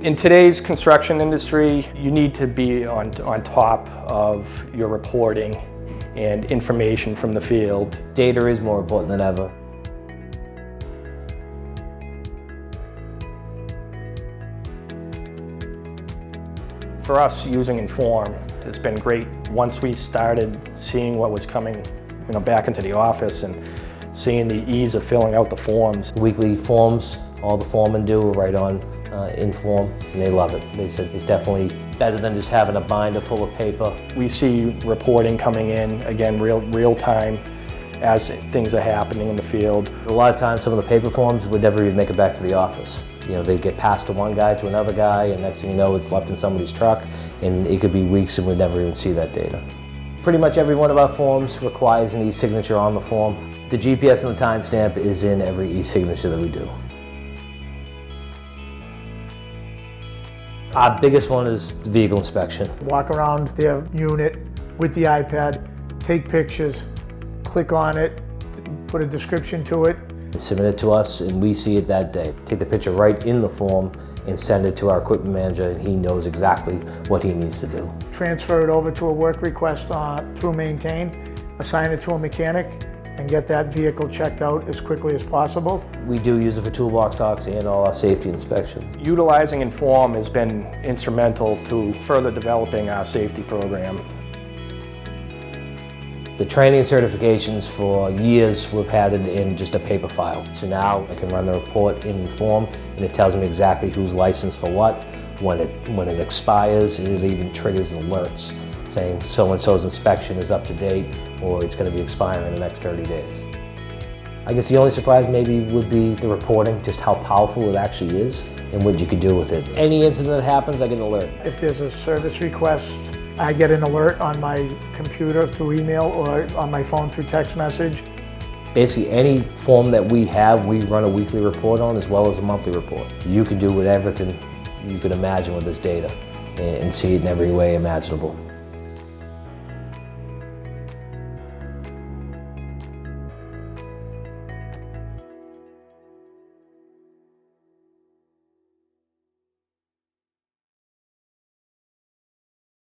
In today's construction industry, you need to be on top of your reporting and information from the field. Data is more important than ever. For us, using Inform has been great. Once we started seeing what was coming, back into the office and seeing the ease of filling out the forms. Weekly forms, all the foremen do are right on Inform, and they love it. They said it's definitely better than just having a binder full of paper. We see reporting coming in, again, real time as things are happening in the field. A lot of times some of the paper forms would never even make it back to the office. They get passed to one guy to another guy, and next thing you know, it's left in somebody's truck, and it could be weeks and we'd never even see that data. Pretty much every one of our forms requires an e-signature on the form. The GPS and the timestamp is in every e-signature that we do. Our biggest one is the vehicle inspection. Walk around their unit with the iPad, take pictures, click on it, put a description to it. Submit it to us and we see it that day. Take the picture right in the form and send it to our equipment manager, and he knows exactly what he needs to do. Transfer it over to a work request through Maintain, assign it to a mechanic, and get that vehicle checked out as quickly as possible. We do use it for toolbox talks and all our safety inspections. Utilizing Inform has been instrumental to further developing our safety program. The training and certifications for years we've had it in just a paper file. So now I can run the report in Inform and it tells me exactly who's licensed for what, when it expires, and it even triggers alerts saying so-and-so's inspection is up to date or it's going to be expiring in the next 30 days. I guess the only surprise maybe would be the reporting, just how powerful it actually is and what you can do with it. Any incident that happens, I get an alert. If there's a service request, I get an alert on my computer through email or on my phone through text message. Basically any form that we have, we run a weekly report on as well as a monthly report. You can do everything you could imagine with this data and see it in every way imaginable.